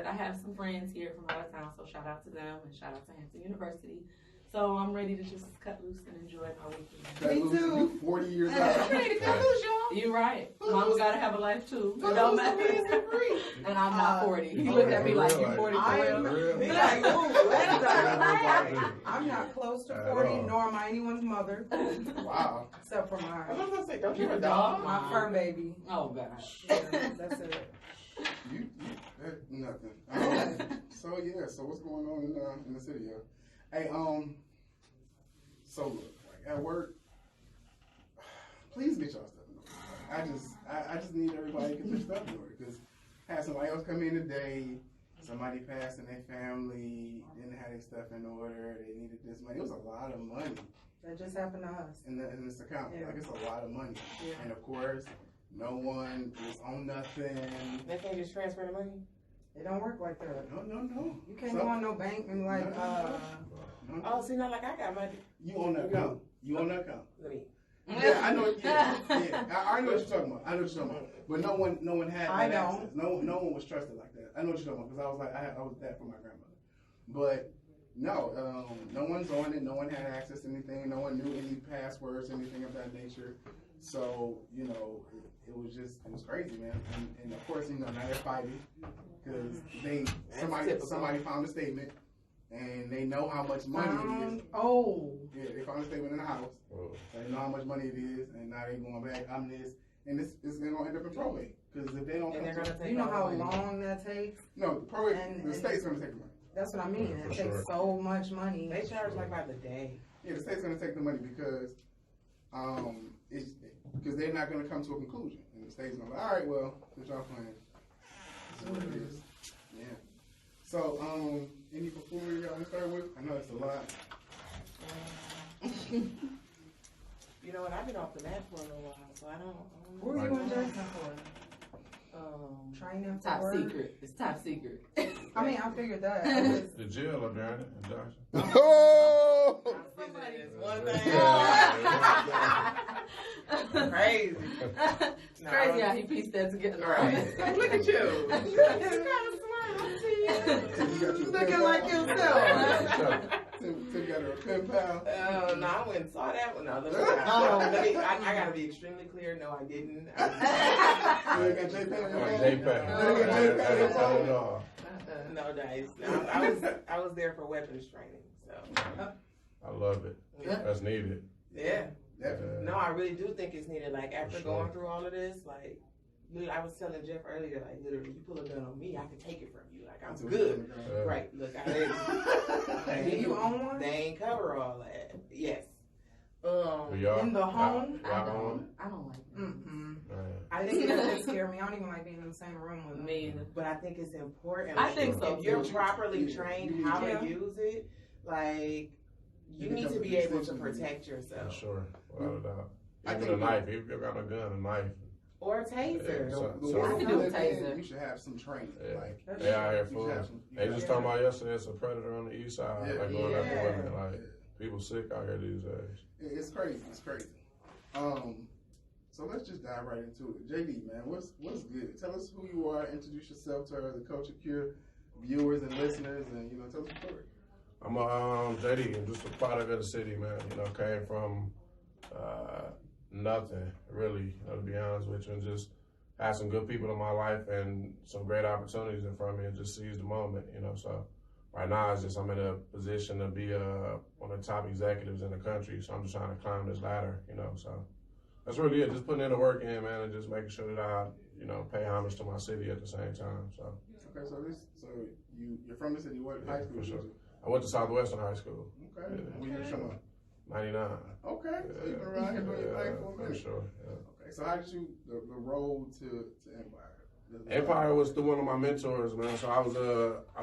but I have some friends here from out of town, so shout out to them and shout out to Hampton University. So I'm ready to just cut loose and enjoy my weekend. Me too. You 40 years old. I'm ready to cut loose, y'all. You're right. Mama gotta have a life too. It don't matter. And I'm not 40. He looked at me like, you 40 for real? I'm not close to 40, nor am I anyone's mother. Wow. Except for I was mine. gonna say, don't you have a dog? My fur baby. Oh, gosh. Yeah, that's it. Nothing. So what's going on in the city, yo? Hey, so look, like at work, please get y'all stuff in order. I just need everybody to get their stuff in order, because had somebody else come in today, somebody passed in their family, didn't have their stuff in order, they needed this money. It was a lot of money That just happened to us. in this account. Yeah. Like, it's a lot of money. Yeah. And of course, no one is on nothing. They can't just transfer the money? It don't work like that. No. You can't go on no bank and like, No. Oh, see, not like I got money. You on the account. You on the account. Let me. Yeah, I know. Yeah. I know what you're talking about. But no one had that I access. don't. No one was trusted like that. I know what you're talking about, because I was like, I was that for my grandmother. But no, no one's on it. No one had access to anything. No one knew any passwords, anything of that nature. So it was crazy, man. And of course, now they're fighting because somebody found a statement. And they know how much money it is. Oh. Yeah, they found a statement in the house. So they know how much money it is, and now they going back. I'm this, and this is going to end up in probate. Because if they don't come to, You know how long that takes? No, the probate, the state's going to take the money. That's what I mean. Yeah, It for takes sure. so much money. They charge like by the day. Yeah, the state's going to take the money because because they're not going to come to a conclusion. And the state's going to be like, all right, well, what y'all playing? This is what it is. Yeah. So, any buffoonery y'all want to start with? I know it's a lot. You know what? I've been off the mat for a little while, so I don't know. What were you in Jackson for? Training for Top work? secret. It's top secret. I mean, I figured that. The jail up there in Jackson. Oh! One thing. Crazy. It's crazy how he pieced that together. Right. Like, look at you. Looking like yourself. Tim got her a pen pal. Oh, no, I went and saw that one. No, I got to be extremely clear. No, I didn't. You ain't got JPEG? No, dice. I was there for weapons training. So. I love it. Yeah. That's needed. Yeah. Definitely. No, I really do think it's needed. Like, after For sure. going through all of this, like, I was telling Jeff earlier, like, literally, you pull a gun on me, I can take it from you. Like, I'm good. Right. Look, Do you own one? They ain't cover all that. Yes. In the home? I don't like them. Mm-mm. I They think just scare me. I don't even like being in the same room with them. Me either. but I think it's important. I think so, If you're too. properly trained how Yeah. to use it, like, you You need become to a be able to extension. protect For yourself. sure. Without a doubt. I Even think- a knife. If you got a gun, a knife. Or a taser. Yeah. The So- world I we can do a live in, taser. you should have some training. Yeah. Like, That's They out here you should full. have some. They just talking about yesterday it's a predator on the east side. Yeah. Like going after Yeah. women. Like people sick out here these days. It's crazy. It's crazy. So let's just dive right into it. JD, man, what's good? Tell us who you are. Introduce yourself to the Culture Cure viewers and listeners, and tell us the story. I'm a JD. I'm just a product of the city, man. Came from nothing really. To be honest with you, and just had some good people in my life and some great opportunities in front of me, and just seize the moment. So right now it's just I'm in a position to be one of the top executives in the country. So I'm just trying to climb this ladder. So that's really it. Just putting in the work in, man, and just making sure that I pay homage to my city at the same time. So. Okay, so you're from the city. What high school? For sure. did you? I went to Southwestern High School. Okay. Yeah. When you come up? 99. Okay. So you've been around here doing your thing for a For minute. sure. Yeah. Okay. So how did you the road to Empire? Empire was through one of my mentors, man. So I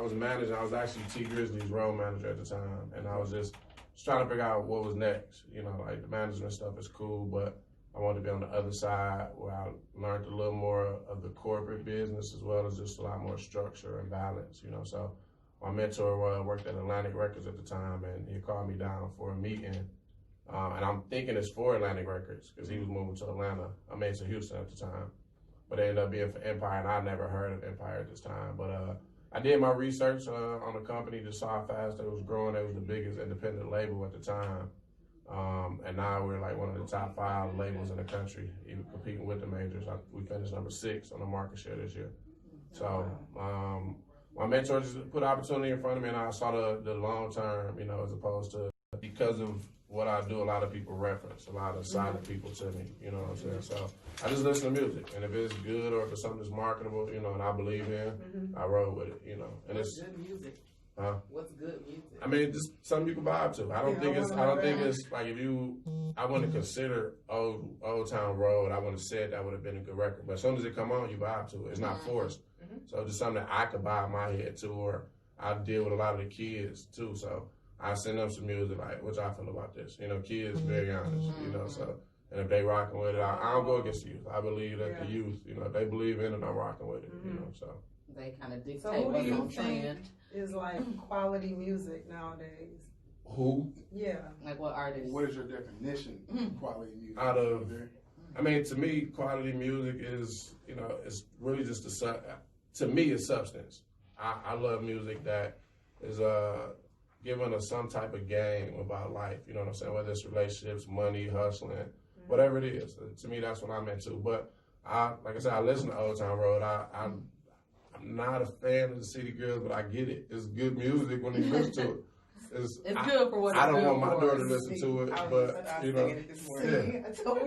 was managing. I was actually T Grizzly's road manager at the time, and I was just trying to figure out what was next. Like the management stuff is cool, but I wanted to be on the other side where I learned a little more of the corporate business as well as just a lot more structure and balance. So my mentor worked at Atlantic Records at the time, and he called me down for a meeting. And I'm thinking it's for Atlantic Records because he was moving to Atlanta. I to Houston at the time. But it ended up being for Empire, and I never heard of Empire at this time. But I did my research on the company, just saw how fast they was growing. They was the biggest independent label at the time. And now we're like one of the top 5 labels in the country, even competing with the majors. We finished number 6 on the market share this year. So my mentor just put opportunity in front of me, and I saw the long term, you know, as opposed to, because of what I do, a lot of people reference, a lot of silent people to me, you know what I'm saying? So I just listen to music, and if it's good or if it's something that's marketable, you know, and I believe in, I roll with it, you know. And What's it's good music? Huh? What's good music? I mean, just some people vibe to. I don't think it's like, if you, I wouldn't consider Old Town Road, I wouldn't have said that would have been a good record. But as soon as it come on, you vibe to it. It's not forced. So just something that I could bob my head to, or I deal with a lot of the kids too. So I send them some music like, what y'all feel about this? You know, kids very honest, you know, so. And if they rocking with it, I don't go against the youth. I believe that the youth, you know, if they believe in it, I'm rocking with it, you know, so. They kind of dictate So who do what's you on think trend. is like quality music nowadays? Who? Yeah. Like what artists? What is your definition of quality music? Out of, I mean, to me, quality music is, you know, it's really just to me, it's substance. I love music that is giving us some type of game about life, you know what I'm saying? Whether it's relationships, money, hustling, whatever it is. To me, that's what I'm into. But like I said, I listen to Old Town Road. I'm not a fan of the City Girls, but I get it. It's good music when you listen to it. It's good for what it's I don't good want my for. daughter to listen to it, but you know,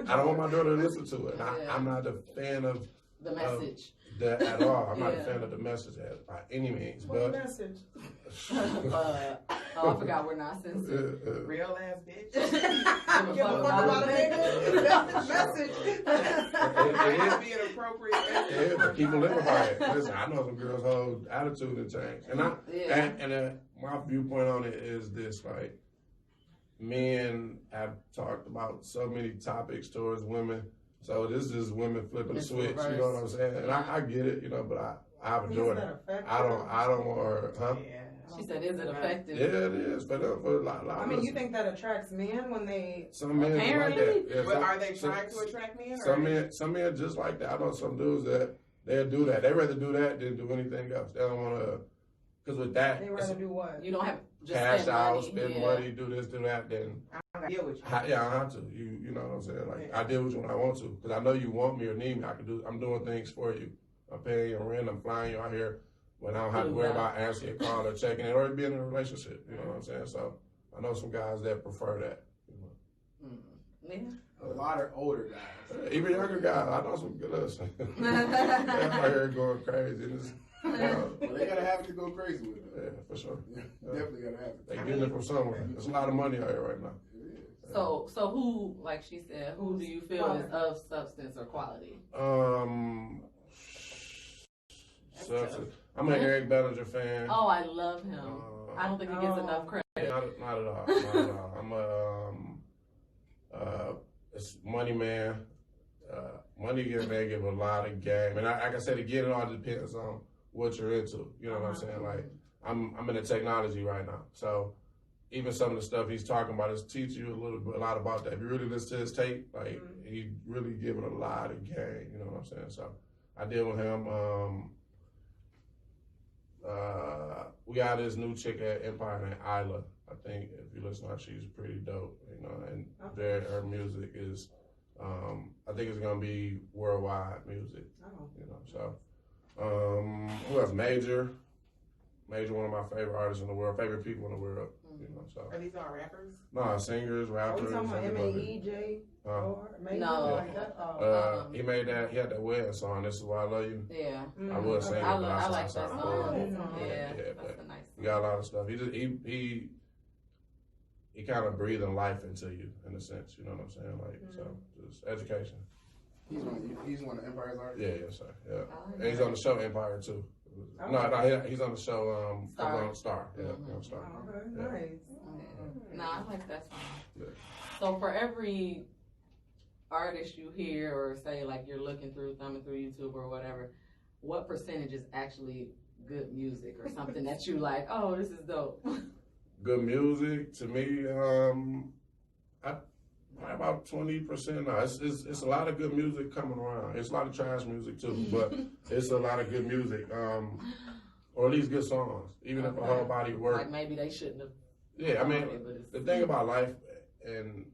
I don't want my daughter to listen to it. I'm not a fan of The message. that at all. I'm not a fan of the message by any means. What But message? I forgot we're not censored. Real ass bitch. Give a fuck about a nigga. That's the message. It has to be an appropriate message. Yeah, but people live by it. Listen, I know some girls' whole attitude has changed, and my viewpoint on it is this: like, men have talked about so many topics towards women, so this is women flipping the switch. Reverse. You know what I'm saying? And I get it, you know, but I've enjoyed it. I don't want her, huh? Yeah. She said, "Is it effective?" Yeah, it is for them, for a lot. I mean, you think that attracts men when they? Some men like Apparently. that. Yeah, But are they trying to attract men? Some men just like that. I know some dudes that they'll do that. They rather do that than do anything else. They don't want to, because with that, They rather do what? You don't have just cash spend out, money. spend money, do this, do that. Then I don't deal with you. I don't have to. You know what I'm saying? Like, I deal with you when I want to, because I know you want me or need me. I'm doing things for you. I'm paying your rent. I'm flying you out here when I don't have to worry about answering a call or checking it or being in a relationship. You know what I'm saying? So I know some guys that prefer that. You know? Yeah. A lot of older guys. Even younger guys, I know some good listen. They're out here going crazy. Well, they gotta have it to go crazy with it. Yeah, for sure. Definitely gotta have it. They getting it from somewhere. There's a lot of money out here right now. So who, like she said, who do you feel is of substance or quality? Substance. I'm an Eric Bellinger fan. Oh, I love him. I don't think he gets enough credit. Not at all. Not at all. I'm it's Money Man. Money Man give a lot of game, and like I said, again, it all depends on what you're into. You know what I'm saying? Like I'm in the technology right now, so even some of the stuff he's talking about is teach you a lot about that. If you really listen to his tape, like he really giving a lot of game. You know what I'm saying? So I deal with him. We got this new chick at Empire named Isla. I think if you listen to her, she's pretty dope, you know, and her music is, I think it's gonna be worldwide music, you know, so. Who else? Major, one of my favorite artists in the world, favorite people in the world, you know, so. Are these all rappers? No, singers, rappers. Are we talking about M.A.E.J.? No. He made that, he had that wedding song, This Is Why I Love You. Yeah. I was saying, I like that song. Yeah, That's but a nice song. he got a lot of stuff. He kind of breathing life into you in a sense. You know what I'm saying? Like so, just education. He's one of Empire's artists. Yeah, yes, sir. Yeah, and he's on the show Empire too. No, he's on the show Star. Yeah, on Star. Okay, Yeah. nice. No, I like that song. Yeah. So for every artist you hear or say like you're thumbing through YouTube or whatever, what percentage is actually good music or something that you like, oh, this is dope? Good music to me, about 20% now. It's a lot of good music coming around. It's a lot of trash music too, but it's a lot of good music. or at least good songs, even if a whole body of work. Like maybe they shouldn't have. Yeah, I mean, it, but it's- the thing about life, and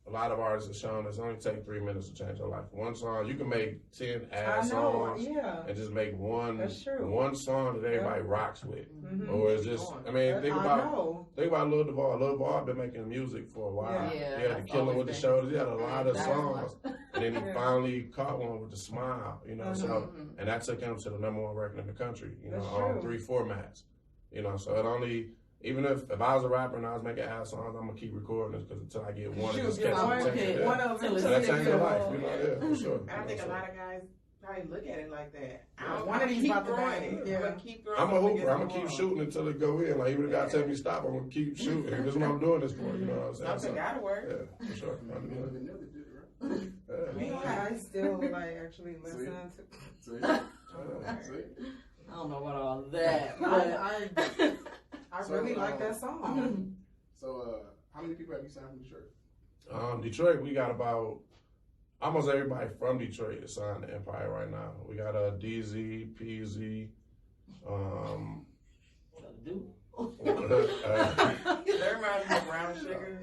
a lot of artists have shown, it's only take 3 minutes to change your life. One song, you can make 10 I ass know, songs yeah. and just make That's true. one song that everybody rocks with. Mhm. Or it's just, I mean, think I about know. Lil Duval. Lil Duval been making music for a while. Yeah, He had The that's Killer always with the been- Shoulders. He had a lot of That's songs. what- And then he Yeah. finally caught one with The Smile, you know, so, Mhm. and that took him to the #1 record in the country, you know, That's on true. 3 formats. You know, so it only, even if I was a rapper and I was making ass songs, I'm gonna keep recording this because until I get one, it Shoot, just get catches one, attention. one Yeah. of Till them. it's So that sick, changed your yeah. life, you know, yeah, for sure. And I You think know, a so. lot of guys probably look at it like that. One of these keep about to throwing die. it. Yeah. But keep throwing I'm a it hooper. against I'm the gonna keep wall. shooting until it go in. Like even if God tell me stop, I'm gonna keep shooting. This is what I'm doing this for. You know what I'm saying? Something So, gotta work. yeah, for sure. I mean, the nigga did it, right? Yeah. You know, I still like actually listen to. See? See? I don't know about all that. I But really like that song. So, how many people have you signed from Detroit? Detroit, we got about almost everybody from Detroit is signed to Empire right now. We got DZ, PZ, do. That reminds me of Brown Sugar.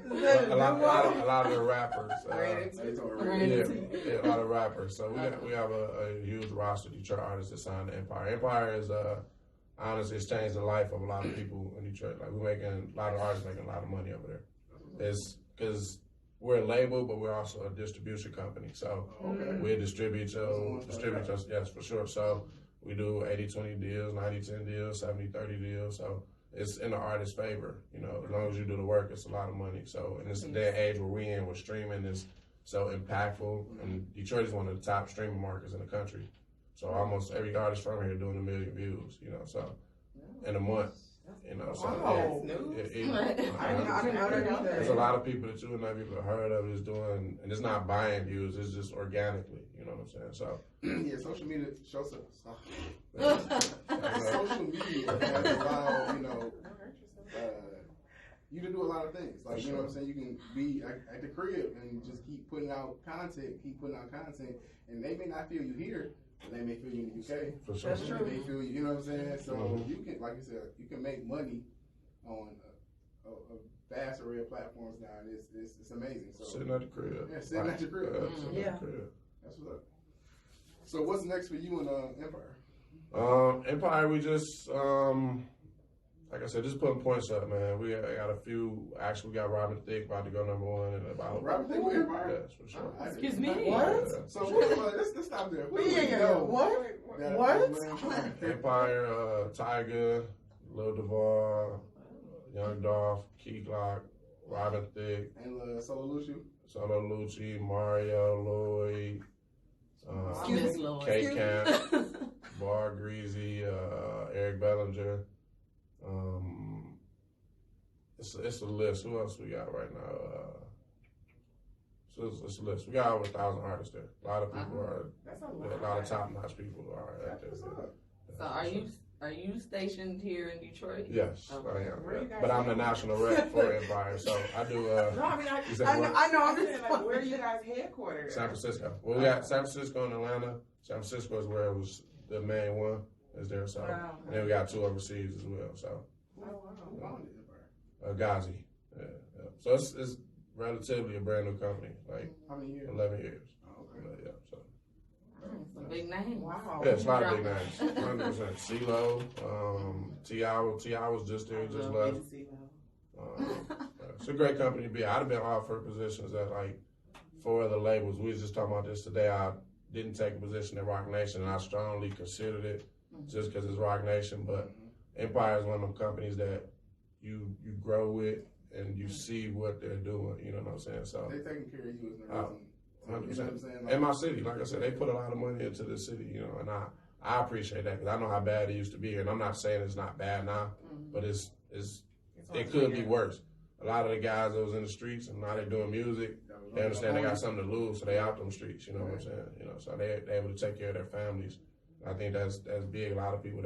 a lot of the rappers. Rated They told Right. Ray. Yeah, a lot of rappers. So we have a huge roster of Detroit artists that signed to Empire. Empire is honestly, it's changed the life of a lot of people in Detroit. Like we're making a lot of artists making a lot of money over there. It's because we're a label, but we're also a distribution company. So we distribute your, yes, for sure. So we do 80-20 deals, 90-10 deals, 70-30 deals. So it's in the artist's favor. You know, as long as you do the work, it's a lot of money. So in this day and age where we in, where streaming is so impactful, and Detroit is one of the top streaming markets in the country. So almost every artist from here doing 1 million views. You know, so in a month. You know, so Wow. Right. I didn't know that either. there's a lot of people that you and other people have heard of is doing, and it's not buying views, it's just organically, you know what I'm saying? So, Yeah, social media shows us. Social media has allowed, you to do a lot of things. Like, you know what I'm saying? You can be at the crib and just keep putting out content, and they may not feel you here, but they may feel you in the UK. for sure. That's true. They may feel you know what I'm saying? So Mhm. you can, like you said, you can make money on a vast array of platforms now, and it's amazing. So Sitting at the crib. Yeah, sitting at your crib. Sitting Yeah. at the crib. that's what's up. So what's next for you and Empire? Empire, we just, like I said, just putting points up, man. We got a few, actually we got Robin Thicke about to go #1 in about. Robin Thicke with Empire? Yes, for sure. Excuse me. What? Yeah. So let's stop there. Who do we Yeah, know what? that- What? Empire, Tiger, Lil Duval, Young Dolph, Key Glock, Robin Thicke, And Solo Lucio. Solo Lucci, Mario, Lloyd, Miss Lloyd. K Camp, Bar Greasy, Eric Bellinger. It's a list. Who else we got right now? So it's a list. We got over 1,000 artists there. A lot of people are. That's a A lot. lot of top-notch people are out That's there. what's up. So are you stationed here in Detroit? Yes, Okay. I am. Where you Yeah. guys But I'm the at? national rep for Empire, so I do. No, I mean, You said I what? know. I'm I'm saying, just like, where are you guys headquartered? San Francisco. Well, we got San Francisco and Atlanta. San Francisco is where it was the main one is there. So, Wow. and then we got 2 overseas as well. So, Who founded Empire? Ghazi. Yeah. So it's relatively a brand new company, like How many years? 11 years. Oh, okay. Yeah. So, Some big names. Wow. yeah, it's a lot of big names. 100%. CeeLo, T.I. was just there, just left. It's a great company to be. I'd have been offered positions at like 4 other labels. We was just talking about this today. I didn't take a position at Rock Nation, and I strongly considered it just because it's Rock Nation. But Empire is one of them companies that you grow with and you see what they're doing. You know what I'm saying? So They taking care of you as the Oh, reason. You know what I'm saying? Like, in my city, like I said, they put a lot of money into the city. You know, and I appreciate that because I know how bad it used to be here. And I'm not saying it's not bad now, but it could be worse. A lot of the guys that was in the streets and now they're doing music, they understand they got something to lose, so they out them streets. You know what I'm saying? You know, so they able to take care of their families. I think that's big. A lot of people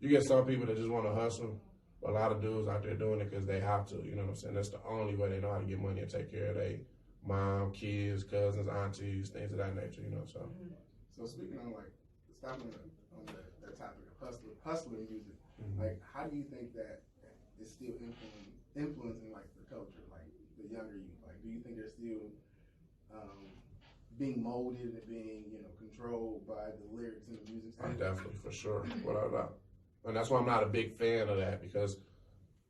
you get some people that just want to hustle, but a lot of dudes out there doing it because they have to. You know what I'm saying? That's the only way they know how to get money and take care of their mom, kids, cousins, aunties, things of that nature. You know, so. So speaking on like stopping on that topic of hustler music, Mm-hmm. Like, how do you think that is still influencing like the culture, like the younger youth? Like, do you think they're still being molded and being, controlled by the lyrics and the music? Definitely, for sure, without a doubt. And that's why I'm not a big fan of that, because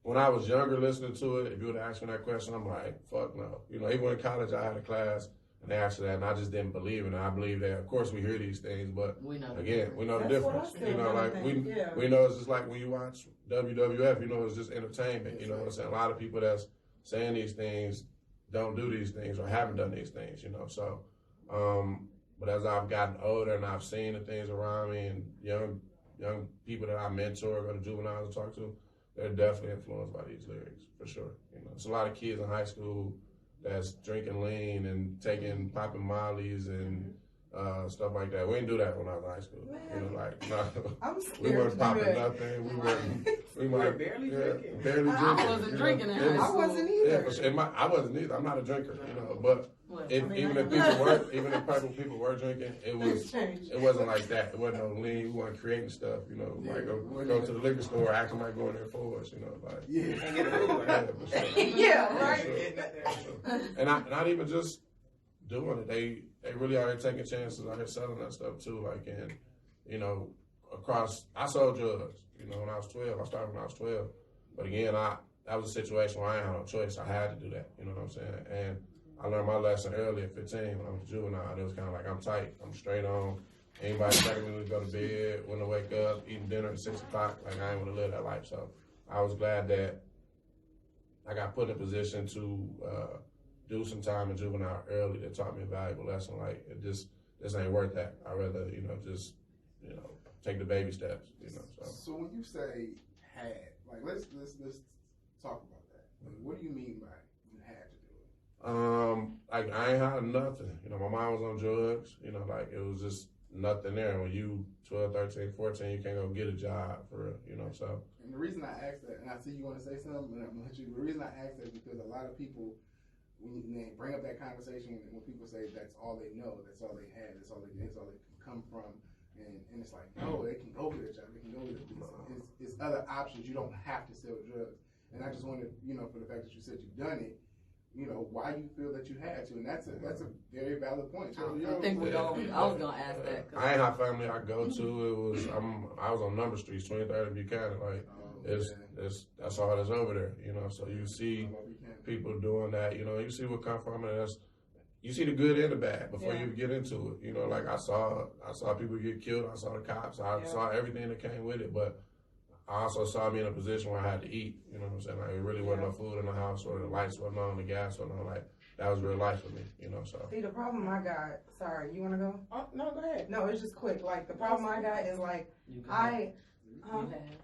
when I was younger listening to it, if you would ask me that question, I'm like, fuck no. Even in college, I had a class and they asked that, and I just didn't believe it. And I believe that, of course, we hear these things, but we know the That's what I difference. still think, we know it's just like when you watch WWF, it's just entertainment. You know what I'm saying? A lot of people that's saying these things don't do these things or haven't done these things, So, but as I've gotten older and I've seen the things around me and young people that I mentor, go to juveniles and talk to, they're definitely influenced by these lyrics, for sure. There's a lot of kids in high school that's drinking lean and popping mollies and stuff like that. We didn't do that when I was in high school. No, I'm scared we weren't to do popping that. nothing. We We're weren't barely drinking. barely I drinking. wasn't drinking in It high I wasn't either. for sure. I wasn't either. I'm not a drinker, but even if people were drinking, It's changed. it wasn't like that. It wasn't no lean. We weren't creating stuff, like go to the liquor store acting like going there for us, like. Yeah. And get a Uber. Yeah, for sure. Yeah, right. For sure. And not even just doing it. They really are taking chances out here selling that stuff too. Like, and I sold drugs. When I was 12, I started when I was 12. But again, that was a situation where I didn't have no choice. I had to do that. You know what I'm saying? And I learned my lesson early at 15 when I was a juvenile. It was kind of like, I'm tight. I'm straight on. Anybody begging me to go to bed, when to wake up, eating dinner at 6 o'clock, like I ain't want to live that life. So I was glad that I got put in a position to do some time in juvenile early that taught me a valuable lesson. Like, this ain't worth that. I'd rather, just, take the baby steps, So when you say had, like, let's talk about that. Like, what do you mean by you had to do it? Like, I ain't had nothing. My mom was on drugs. Like, it was just nothing there. When you 12, 13, 14, you can't go get a job for real, so. And the reason I asked that, and I see you want to say something, and I'm going to let you, the reason I asked that is because a lot of people, when they bring up that conversation, when people say that's all they know, that's all they had, that's all they can come from, and it's like, no, they can go get a job, they can go get a business. It's other options. You don't have to sell drugs. And I just wanted, for the fact that you said you've done it, why you feel that you had to, and that's a very valid point. I think I was gonna ask that. I ain't have family I go to. I was on Number Streets, 23rd and Buchanan. Like, that's all that's over there. So you see people doing that. You see what come from it. You see the good and the bad before you get into it. Like I saw people get killed. I saw the cops. I saw everything that came with it. But I also saw me in a position where I had to eat. You know what I'm saying? Like, it really wasn't no food in the house, or the lights wasn't on, the gas wasn't on. Like, that was real life for me. So. See, the problem I got. Sorry, you want to go? Oh, no, go ahead. No, it's just quick. Like, the problem I got is like You not today.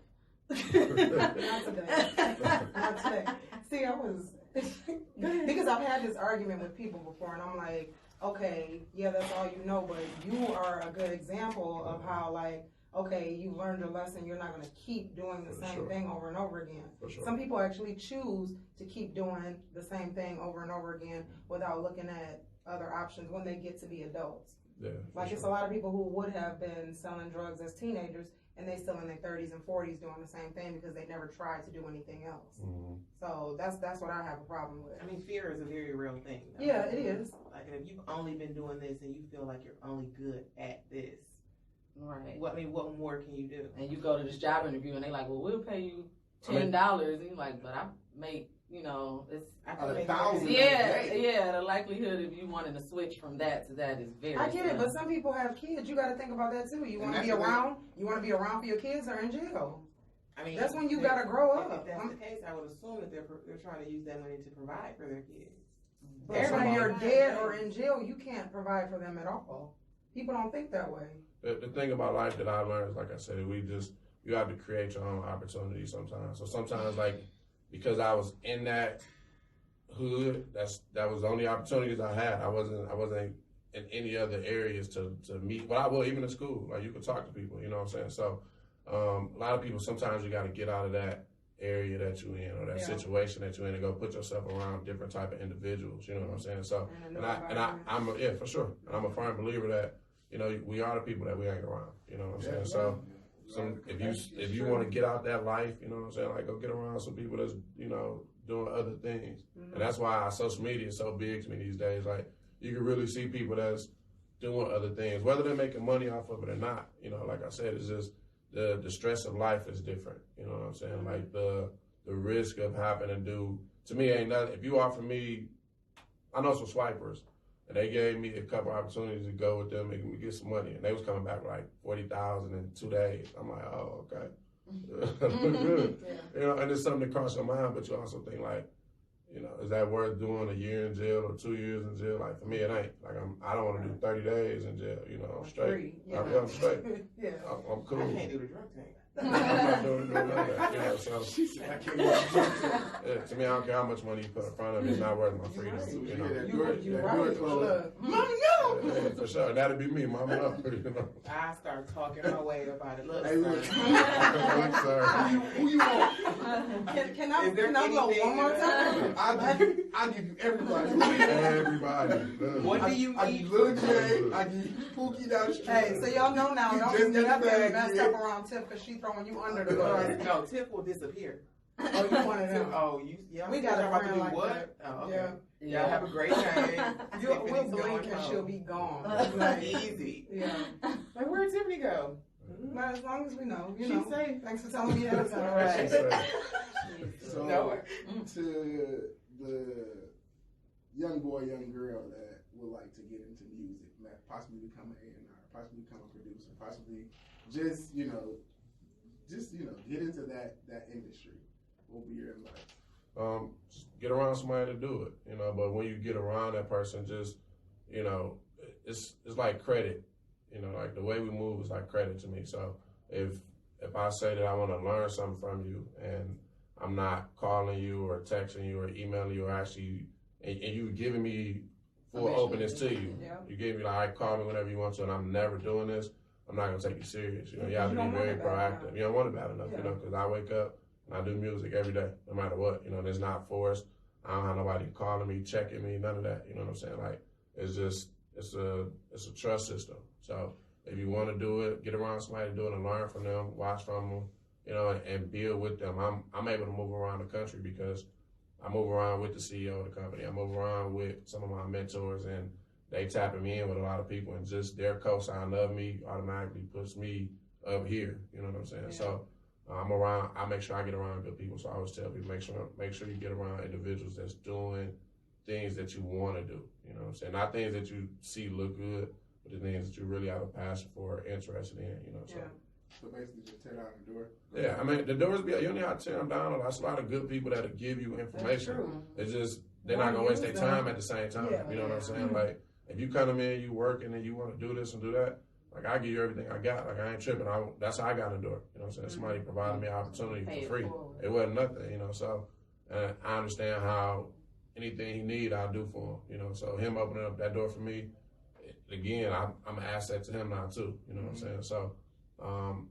See, I was because I've had this argument with people before, and I'm like, okay, yeah, that's all you know, but you are a good example of how, like, okay, you learned your lesson. You're not going to keep doing the same thing over and over again. Some people actually choose to keep doing the same thing over and over again without looking at other options when they get to be adults. Yeah, like, it's a lot of people who would have been selling drugs as teenagers, and they still in their 30s and 40s doing the same thing because they never tried to do anything else. Mm-hmm. So that's what I have a problem with. I mean, fear is a very real thing. Yeah, it is. Like, if you've only been doing this and you feel like you're only good at this, right? What more can you do? And you go to this job interview and they like, well, we'll pay you $10, and you're like, but I make, it's $1,000. Yeah. The likelihood of you wanting to switch from that to that is very. I get it, but some people have kids. You got to think about that too. You want to be around. You want to be around for your kids or in jail. I mean, that's when you got to grow up. If that's the case, I would assume that they're trying to use that money to provide for their kids. But when you're dead or in jail, you can't provide for them at all. People don't think that way. The thing about life that I learned is, like I said, you have to create your own opportunities sometimes. So sometimes, like, because I was in that hood, that was the only opportunities I had. I wasn't in any other areas to meet. But I will, even in school, like, you could talk to people, you know what I'm saying? So a lot of people, sometimes you got to get out of that area that you're in, or that situation that you're in, and go put yourself around different type of individuals, you know what I'm saying? So, I'm a firm believer that, we are the people that we hang around, you know what I'm saying? So if you want to get out that life, you know what I'm saying, like go get around some people that's, you know, doing other things. And that's why social media is so big to me these days. Like you can really see people that's doing other things, whether they're making money off of it or not. You know, like I said, it's just the stress of life is different. You know what I'm saying? Like the risk of having to do, to me, ain't nothing. If you offer me, I know some swipers, and they gave me a couple opportunities to go with them and get some money, and they was coming back like $40,000 in 2 days. I'm like, oh, okay. Good. You know, and it's something that crosses your mind, but you also think like, you know, is that worth doing a year in jail or 2 years in jail? Like for me, it ain't. Like I don't want to do 30 days in jail. You know, I'm straight. I'm straight. I'm cool. I can't do the drug thing. I'm not doing none of that. You know, so She said, I can't watch to me, I don't care how much money you put in front of me. It's not worth my freedom. You know, You're right. Look, Mama, no! yeah, for sure. That'd be me, mama. Up, you know. I start talking my way about it. Look, Hey, look. son. Look, sir. Who you want? can I Is there go anything one more time? I'll give you everybody. Everybody. What do you I need? give Lil J, I give Pookie down the street. Hey, so y'all know now, You don't just get got up the there and bag, mess yeah. up around Tiff because she throwing you under the bus. No, Tiff will disappear. Oh, you one of them. Oh, yeah. We got a about to friend do like what? that. Oh, okay. Yeah. Y'all have a great time. We'll Tiffany's blink going and home. she'll be gone. Like, easy. Yeah. Like, where'd Tiffany go? But as long as we know, you She's know. safe. Thanks for telling me ahead of time. Right. So, No. to the young boy, young girl that would like to get into music, possibly become an A&R, possibly become a producer, possibly just get into that industry, what would be your advice? Just get around somebody to do it, you know. But when you get around that person, just, you know, it's like credit, you know. Like the way we move is like credit to me. So if I say that I want to learn something from you, and I'm not calling you or texting you or emailing you or actually, and you giving me full openness to you, Yeah. you gave me like, all right, call me whenever you want to, and I'm never doing this, I'm not gonna take you serious. You know, you have to You be don't want very it bad enough. proactive. You don't want it bad enough, Yeah. you know, because I wake up and I do music every day, no matter what. You know, and it's not forced. I don't have nobody calling me, checking me, none of that. You know what I'm saying? Like, it's just, it's a trust system. So if you want to do it, get around somebody to do it and learn from them, watch from them, you know, and build with them. I'm able to move around the country because I move around with the CEO of the company. I move around with some of my mentors, and they tapping me in with a lot of people, and just their cosign of me automatically puts me up here. You know what I'm saying? Yeah. So I'm around. I make sure I get around good people. So I always tell people, make sure you get around individuals that's doing things that you want to do. You know what I'm saying? Not things that you see look good, but the things that you really have a passion for, or interested in. You know, so. Yeah. So basically, just tear down the door. Yeah, I mean, the doors you don't have to tear them down. There's a lot of good people that'll give you information. true. It's just, they're Wanna not going to waste their use them. time at the same time. Yeah. You know what I'm saying? Like, if you come to me and you working and you want to do this and do that, like, I give you everything I got. Like, I ain't tripping. That's how I got in the door. You know what I'm saying? Somebody provided me an opportunity Pay it for free. forward. It wasn't nothing, you know, so I understand how anything he need, I'll do for him, you know. So him opening up that door for me, again, I'm an asset to him now too, you know what I'm saying? So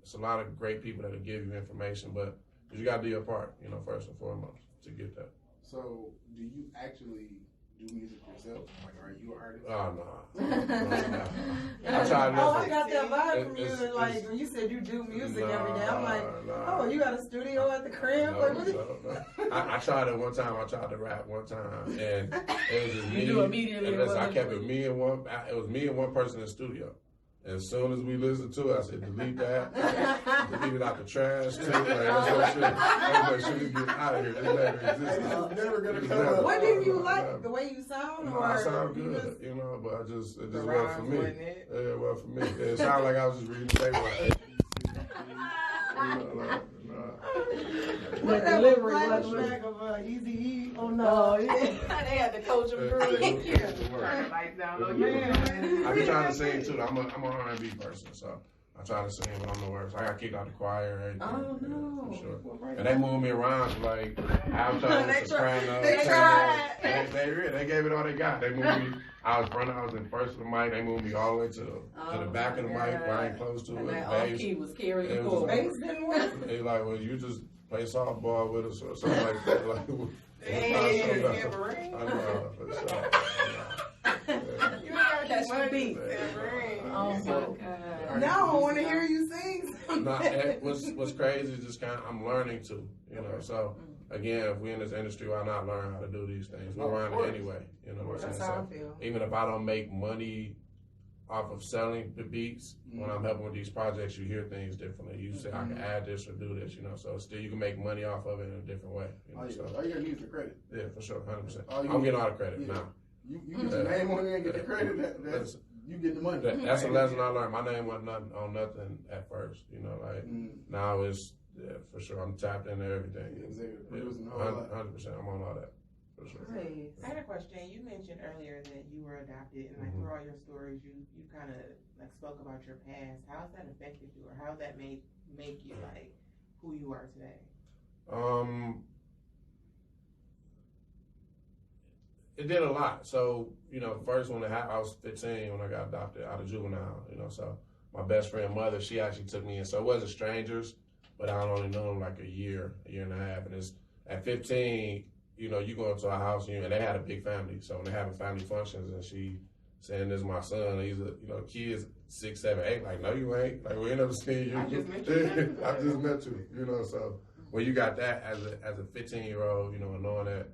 it's a lot of great people that'll give you information, but you got to do your part, you know, first and foremost to get that. So, do you actually do music yourself? Like, are you an artist? Oh, no. I try Oh, I nothing. got that vibe from you. It's- That, like it's- when you said you do music every day, I'm like, Nah. oh, you got a studio at the crib? No, Like, what no. I tried it one time. I tried to rap one time, and it was just You me. do immediately And listen, I what kept was it me and one. It was me and one person in the studio. And as soon as we listened to it, I said, delete that, delete it out the trash. Take like, that's what shit get out of here. This never existed. It's never gonna It's come never- up. What did you like? never. The way you sound? No, Or I sound you good, just- you know, but it just The wasn't for rhymes, me. wasn't it? Yeah, it wasn't for me. It sounded like I was just reading the paper. Like, What that delivery flashback of Eazy-E? Oh no, they had to coach him through it. Turn the lights down low. Man. I be trying to sing too. I'm an R&B person, so I try to sing, but I'm the worst. I got kicked out the choir and everything. Oh, no. For sure. And they moved me around to like alto, They soprano, they tenor. tried. They gave it all they got. They moved me. I was in first of the mic. They moved me all the way to the back of the mic where I ain't close to And it. that Bass. off key was carrying It you was forward. Bass didn't work? They like, well, you just play softball with us or something like that. Like, Hey, I tambourine. know, for sure. You heard That's your beat. Tambourine. Oh my God. Now I want to hear you sing. Nah, what's crazy is just kind of, I'm learning to, you know. So again, if we're in this industry, why not learn how to do these things? We're around it anyway, you know what I'm That's saying? how So I feel. even if I don't make money off of selling the beats, when I'm helping with these projects, you hear things differently. You say I can add this or do this, you know. So still, you can make money off of it in a different way. You know, All so you gotta use the credit. yeah, for sure, 100%. All you I'm need- getting all the credit yeah. now. You get your name on there and get the credit. That's you get the money. That's a lesson I learned. My name wasn't on nothing at first, you know. Like now it's for sure. I'm tapped into everything. Executive Yeah, producing, all that. 100%. I'm on all that. For sure. Great. I had a question. You mentioned earlier that you were adopted, and like through all your stories, you kind of like spoke about your past. How's that affected you, or how's that make you like who you are today? It did a lot. So, you know, first when I was 15 when I got adopted out of juvenile, you know, so my best friend mother, she actually took me in. So it wasn't strangers, but I only known them like a year and a half. And it's at 15, you know, you go into a house and they had a big family. So when they having family functions and she saying, this is my son, he's a, you know, kids 6, 7, 8, like, no, you ain't. Like, we ain't never seen you. I just met you. I just met you, you know, so when you got that as a 15-year-old, you know, and knowing that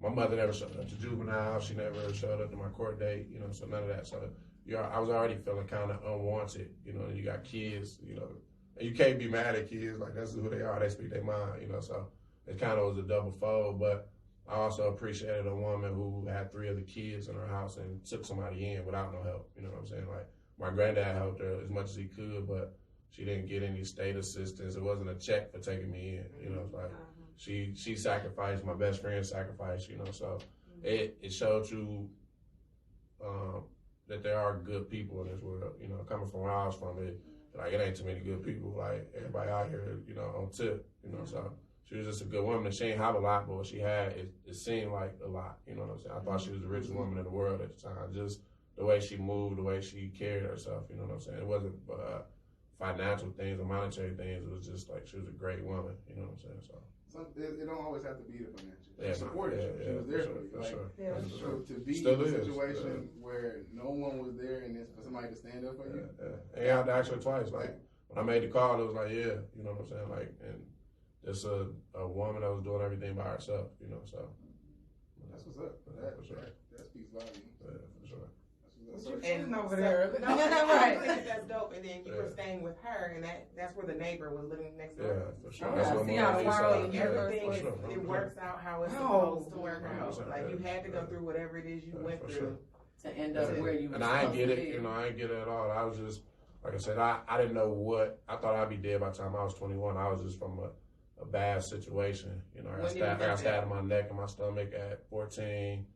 my mother never showed up to juvenile, she never showed up to my court date, you know, so none of that. So I was already feeling kind of unwanted, you know, and you got kids, you know, and you can't be mad at kids, like that's who they are, they speak their mind, you know, so it kind of was a double fold, but I also appreciated a woman who had 3 other kids in her house and took somebody in without no help, you know what I'm saying? Like my granddad helped her as much as he could, but she didn't get any state assistance. It wasn't a check for taking me in, you know, it's like she sacrificed, my best friend sacrificed, you know, so it showed you that there are good people in this world, you know, coming from where I was from, it ain't too many good people, like everybody out here, you know, on tip, you know, so she was just a good woman, and she didn't have a lot, but what she had, it seemed like a lot, you know what I'm saying? I thought she was the richest woman in the world at the time, just the way she moved, the way she carried herself, you know what I'm saying? It wasn't financial things or monetary things, it was just like, she was a great woman, you know what I'm saying, so. It don't always have to be the financial. Yeah, She supported you. She was there for you. for Like, sure. Yeah. so to be Still in a is, situation where no one was there and it's for somebody to stand up for you. And you had to ask her twice. Like when I made the call, it was like, yeah, you know what I'm saying? Like, and just a woman that was doing everything by herself, you know. So That's what's up. for sure. That speaks volumes. Yeah, for sure. What you That's feeling over so- there? No, I Right. think that's dope. And then you were Yeah. staying with her, and that's where the neighbor was living next Yeah, door. for sure. Oh, That's I what see I'm how on the the east world side. and Yeah, Everything for is, sure. it works out how it's Oh. supposed to work out. 100%. Like you had to go through whatever it is you Yeah, went for through. To end up where you were And I ain't supposed get to it, be. you know, I ain't get it at all. I was just, like I said, I didn't know what, I thought I'd be dead by the time I was 21. I was just from a bad situation. You know, I When got did you stabbed, get stabbed in my neck and my stomach at 14.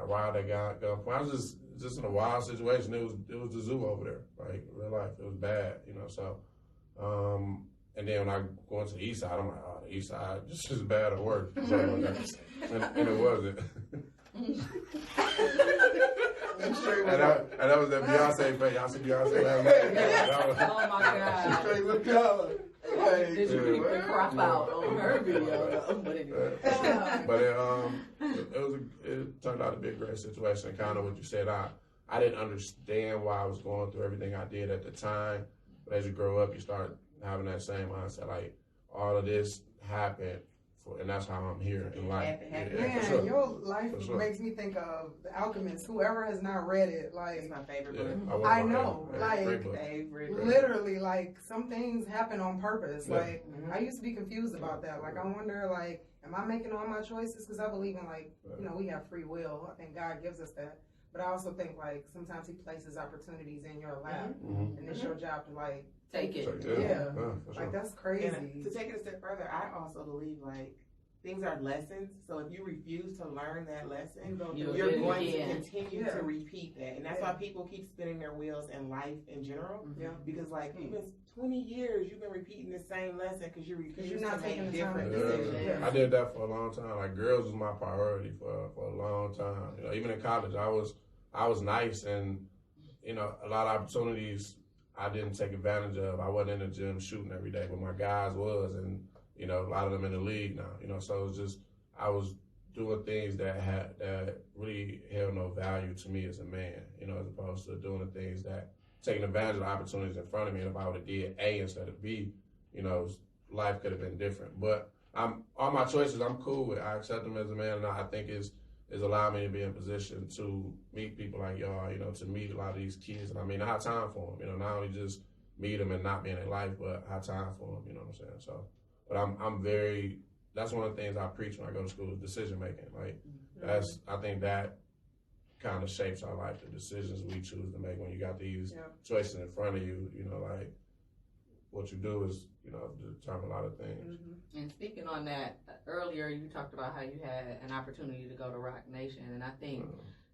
Wild that got gunpoint. I was just in a wild situation. It was the zoo over there, like real life. It was bad, you know. So, and then when I go into the east side, I'm like, oh, the east side just as bad or worse. and it wasn't. and that was that Beyonce face. Y'all see Beyonce last night? That was- Oh my God. Straight with color. Like, Did you keep the Yeah. crop out on her video though? But anyway. But it turned out to be a great situation. Kind of what you said. I didn't understand why I was going through everything I did at the time. But as you grow up, you start having that same mindset. Like all of this happened, and that's how I'm here in life. Had to Yeah, Man, for sure. your life For sure. makes me think of The Alchemist. Whoever has not read it, It's like, my favorite Yeah, book. was I my know, favorite. like, Great book. Favorite. literally, like, some things happen on purpose. Yeah. Like, I used to be confused about that. Like, I wonder, like, am I making all my choices? Because I believe in, like, you know, we have free will. I think God gives us that. But I also think, like, sometimes He places opportunities in your lap, Mhm. and it's your job to, like, Take it. So, Yeah. for sure. like, that's And crazy. to take it a step further, I also believe like things are lessons. So if you refuse to learn that lesson, You'll you're do it going again. to continue Yeah. to repeat that. And that's why people keep spinning their wheels in life in general. Yeah. Because like even 20 years, you've been repeating the same lesson because you refuse you're not to make taking the time different to Yeah, decisions. Yeah. I did that for a long time. Like girls was my priority for a long time. You know, even in college, I was nice, and you know, a lot of opportunities I didn't take advantage of. I wasn't in the gym shooting every day, but my guys was, and you know, a lot of them in the league now. You know, so it was just I was doing things that really held no value to me as a man. You know, as opposed to doing the things that taking advantage of the opportunities in front of me. And if I would have did A instead of B, you know, life could have been different. But all my choices I'm cool with. I accept them as a man, and I think is allowed me to be in position to meet people like y'all, you know, to meet a lot of these kids. And I mean, I have time for them, you know, not only just meet them and not be in their life, but I have time for them, you know what I'm saying? So, but I'm very, that's one of the things I preach when I go to school is decision making. Like, I think that kind of shapes our life, the decisions we choose to make when you got these choices in front of you, you know, like, what you do is, you know, determine a lot of things. And speaking on that, earlier you talked about how you had an opportunity to go to Rock Nation, and I think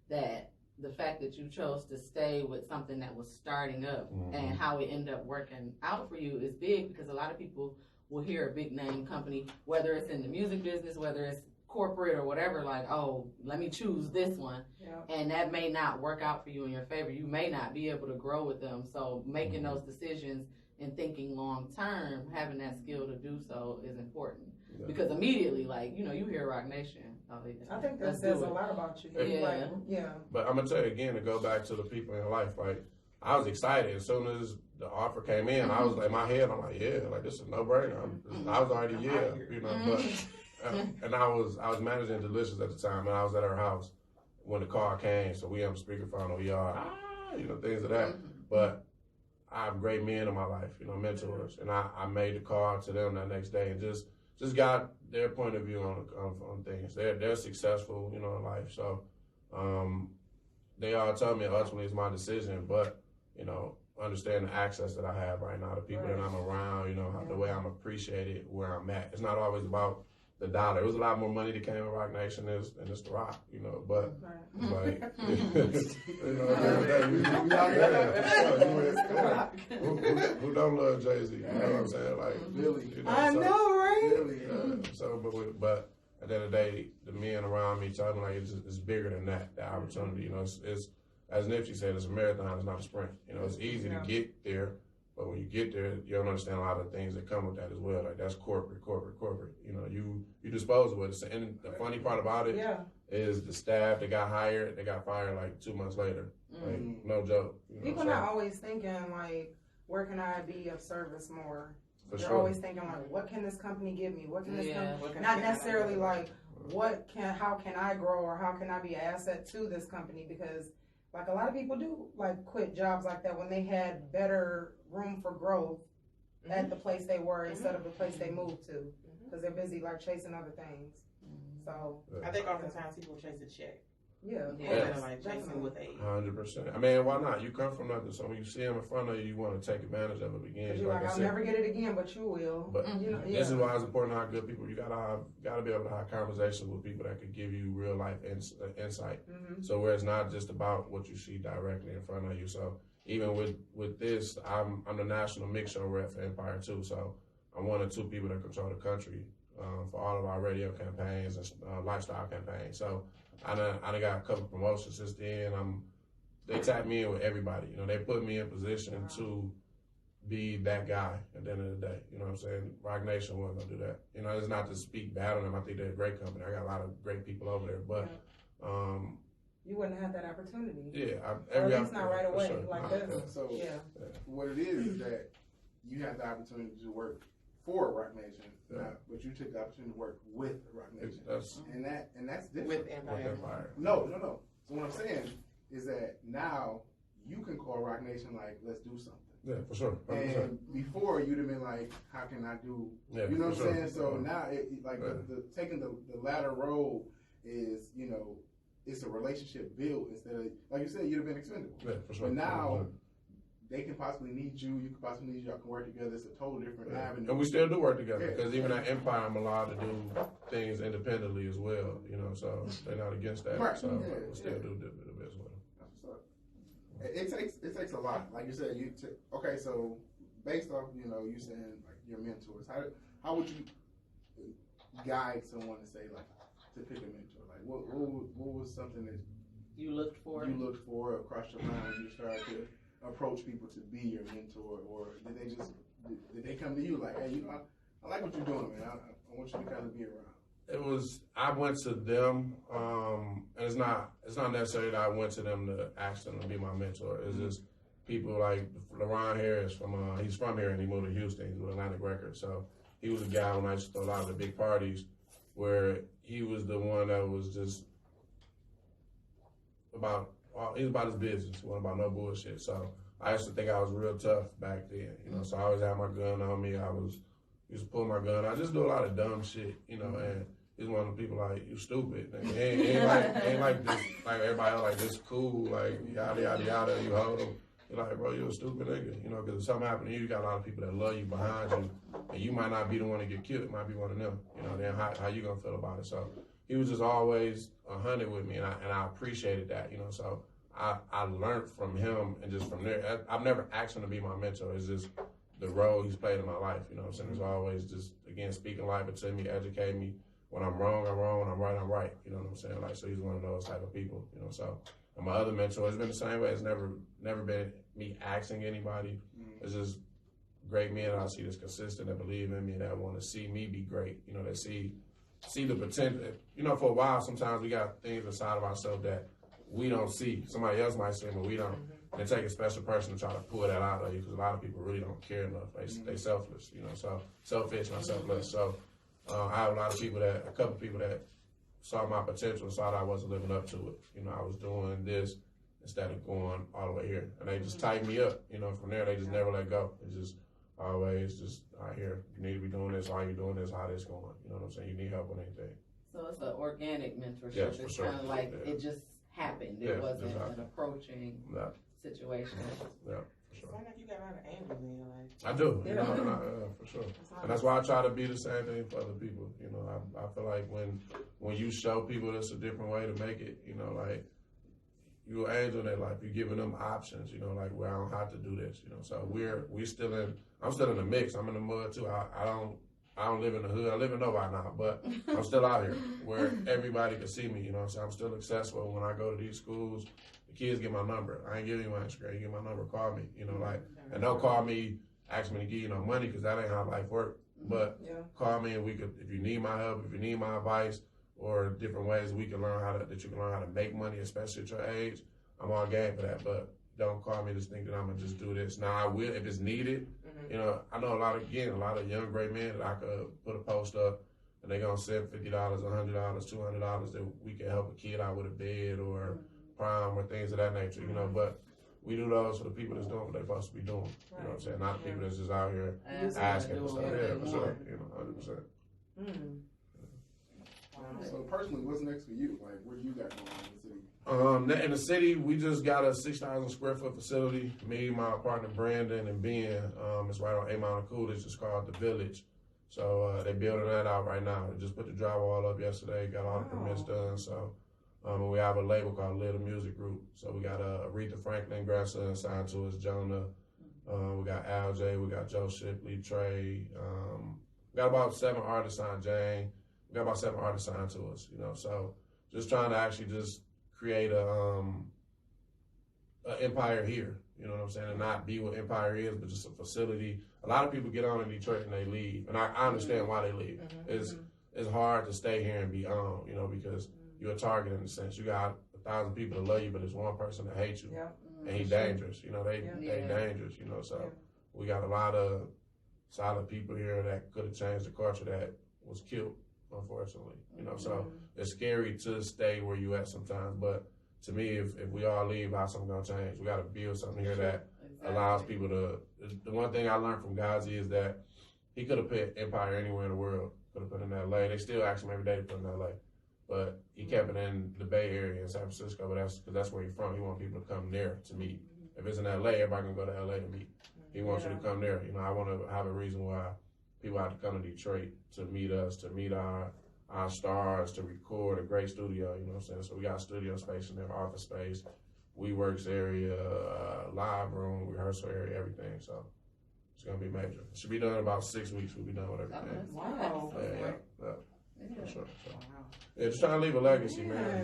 that the fact that you chose to stay with something that was starting up and how it ended up working out for you is big, because a lot of people will hear a big name company, whether it's in the music business, whether it's corporate or whatever, like, oh, let me choose this one. And that may not work out for you in your favor. You may not be able to grow with them. So making those decisions and thinking long term, having that skill to do so is important. Because immediately, like, you know, you hear Rock Nation. Oh, I think that says a lot about you. But I'm gonna tell you again, to go back to the people in your life, like, I was excited as soon as the offer came in. I was like, in my head, I'm like, yeah, like, this is a no-brainer. I was already, you know, but and I was managing Delicious at the time, and I was at her house when the call came. So we on the speakerphone, we are, you know, things of that. But I have great men in my life, you know, mentors, and I made the call to them that next day and just got their point of view on things. They're successful, you know, in life. So they all tell me ultimately it's my decision, but, you know, understand the access that I have right now, the people that I'm around, you know, the way I'm appreciated where I'm at. It's not always about the dollar. It was a lot more money that came in Rock Nation and it's the Rock, you know, but it's like, you know, who don't love Jay-Z? You know what I'm saying? Like, Really? you know, I know, right? Really? But at the end of the day, the men around me tell me like it's bigger than that, the opportunity. You know, it's as Nipsey said, it's a marathon, it's not a sprint. You know, it's easy to get there, but when you get there, you don't understand a lot of things that come with that as well. Like, that's corporate. You know, you dispose of it. And the funny part about it is the staff that got hired, they got fired like 2 months later. Like, no joke. You know, people not always thinking like, where can I be of service more? They're sure. always thinking like, what can this company give me? What can this company? Not necessarily like, how can I grow, or how can I be an asset to this company? Because like a lot of people do like quit jobs like that when they had better room for growth at the place they were instead of the place they moved to, because they're busy like chasing other things. So I think oftentimes people chase a check. Yeah. Like chasing with a 100%. I mean, why not? You come from nothing, so when you see them in front of you, you want to take advantage of it again. You're like, I'll never get it again, but you will. But this is why it's important to have good people. You gotta be able to have conversations with people that could give you real life insight. So where it's not just about what you see directly in front of you. So even with this, I'm the national mix show rep for Empire too. So I'm one of two people that control the country for all of our radio campaigns and lifestyle campaigns. So I done got a couple promotions since then. They tapped me in with everybody. You know, they put me in position to be that guy at the end of the day. You know what I'm saying? Rock Nation wasn't gonna do that. You know, it's not to speak bad on them. I think they're a great company. I got a lot of great people over there, but you wouldn't have that opportunity. Yeah, or at least not right away. Sure. Like this. So what it is that you have the opportunity to work for Rock Nation, but you took the opportunity to work with Rock Nation, and that's different. with Empire. No. So what I'm saying is that now you can call Rock Nation like, let's do something. Yeah, for sure. 100%. And before you'd have been like, how can I do? You know what I'm saying? So now, the taking the latter role is, you know, it's a relationship built instead of, like you said, you'd have been expendable. Yeah, for sure. But now they can possibly need you. You can possibly need you. Y'all can work together. It's a total different avenue. And we still do work together because even at Empire, I'm allowed to do things independently as well. You know, so they're not against that. Right. So we still do the bit as well. It takes a lot. Like you said, okay. So based off, you know, you saying like your mentors, how would you guide someone to say like to pick a mentor? Like what was something that you looked for across your mind when you started to approach people to be your mentor, or did they come to you like, hey, you know, I like what you're doing, man. I want you to kind of be around. I went to them, and it's not necessarily that I went to them to ask them to be my mentor. It's just people like LaRon Harris he's from here and he moved to Houston. He's with Atlantic Records. So he was a guy when I used to throw a lot of the big parties where he was the one that was just he was about his business. He wasn't about no bullshit. So I used to think I was real tough back then, so I always had my gun on me. Used to pull my gun. I just do a lot of dumb shit, and he's one of the people like, you stupid. Ain't like this, like everybody else, like this cool, like yada, yada, yada, you hold him. You're like, bro, you a stupid nigga, because if something happened to you, you got a lot of people that love you behind you, and you might not be the one to get killed, it might be one of them, then how you gonna feel about it? So he was just always 100 with me, and I appreciated that, so I learned from him, and just from there, I've never asked him to be my mentor. It's just the role he's played in my life, what I'm saying? It's always just, again, speaking life into me, educate me. When I'm wrong, I'm wrong. When I'm right, I'm right. You know what I'm saying? Like, so he's one of those type of people, so. And my other mentor has been the same way. It's never been me asking anybody. It's just great men that I see that's consistent, that believe in me, that want to see me be great, that see the potential. For a while, sometimes we got things inside of ourselves that we don't see. Somebody else might see them, but we don't. And it takes a special person to try to pull that out of you, because a lot of people really don't care enough. They selfless, so selfish, not selfless. So I have a couple people that saw my potential, saw that I wasn't living up to it. I was doing this instead of going all the way here. And they just tightened me up. From there, they just never let go. It's just always just, all right, here, you need to be doing this, why are you doing this, how this going? You know what I'm saying? You need help with anything. So it's an organic mentorship. Yes, it's sure. kind of like it just happened. It wasn't an approaching situation. Yeah, for sure. Sound like you got a lot of angles in your life. I do, for sure. And that's why I try to be the same thing for other people. I feel like when you show people there's a different way to make it, like you're an angel in their life. You're giving them options, like where I don't have to do this, So I'm still in the mix. I'm in the mud too. I don't live in the hood. I live in Novi now, but I'm still out here where everybody can see me, So I'm still accessible. When I go to these schools, the kids get my number. I ain't giving you my Instagram. You get my number, call me, and don't call me, ask me to give you no money, because that ain't how life works. But call me, and if you need my help, if you need my advice, or different ways that you can learn how to make money, especially at your age, I'm all game for that. But don't call me just think that I'm gonna just do this. Now I will if it's needed. I know a lot of young great men that I could put a post up and they're gonna send $50, $100, $200 that we can help a kid out with a bed or prime or things of that nature, but we do those for the people that's doing what they're supposed to be doing. You know what I'm saying? Not the people that's just out here asking for stuff. Yeah, for sure. 100%. So personally, what's next for you? Like, what do you got going on in the city? In the city, we just got a 6,000 square foot facility. Me, my partner Brandon, and Ben. It's right on Amon and Coolidge. It's called The Village. So they're building that out right now. They just put the drywall up yesterday. Got all the permits done. So we have a label called Little Music Group. So we got Aretha Franklin grandson signed to us, Jonah. We got Al J. We got Joe Shipley, Trey. We got about 7 artists signed. Jane. We got about 7 artists signed to us. So just trying to actually just create a empire here, you know what I'm saying, and not be what Empire is, but just a facility. A lot of people get on in Detroit and they leave, and I understand why they leave. It's hard to stay here and be on, because you're a target in a sense. You got 1,000 people that love you, but there's one person that hates you, and he's dangerous. They dangerous. So we got a lot of solid people here that could have changed the culture that was killed, unfortunately. So it's scary to stay where you at sometimes, but to me, if we all leave, how's something gonna change? We gotta build something here that allows people to. The one thing I learned from Gazi is that he could have put Empire anywhere in the world. Could have put it in LA. They still ask him every day to put it in LA, but he kept it in the Bay Area in San Francisco. But that's where he's from. He wants people to come there to meet. If it's in LA, everybody can go to LA to meet. He wants you to come there. I want to have a reason why people have to come to Detroit to meet us, to meet our stars, to record a great studio, you know what I'm saying? So we got studio space in there, office space, WeWorks area, live room, rehearsal area, everything. So it's going to be major. It should be done in about 6 weeks. We'll be done with everything. Wow. Yeah, for sure. So, yeah, just trying to leave a legacy, man.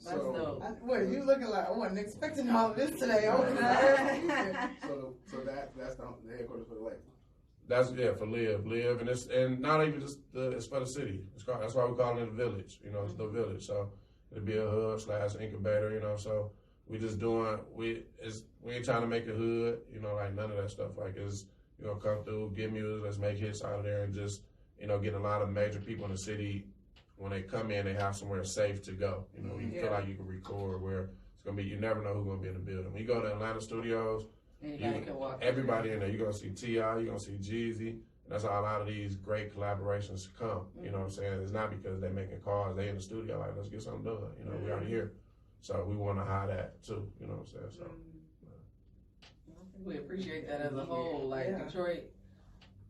That's dope. Wait, you looking like I wasn't expecting all of this today. So that's the headquarters for the label. That's for live, and not even just it's for the city. That's why we call it the village. It's the village. So it'll be a hub / incubator. So we just doing, we ain't trying to make a hood, you know, like none of that stuff. Like it's, you know, come through, get music, let's make hits out of there and just, you know, get a lot of major people in the city. When they come in, they have somewhere safe to go. You know, you feel like you can record where it's gonna be, you never know who's gonna be in the building. When you go to Atlanta studios, Anybody can walk. everybody in there, you're gonna see T.I., you're gonna see Jeezy. That's how a lot of these great collaborations come. You know what I'm saying? It's not because they're making cars, they in the studio like, let's get something done. You know, we already here. So we wanna hide that too, you know what I'm saying? So We appreciate that as a whole. Like Detroit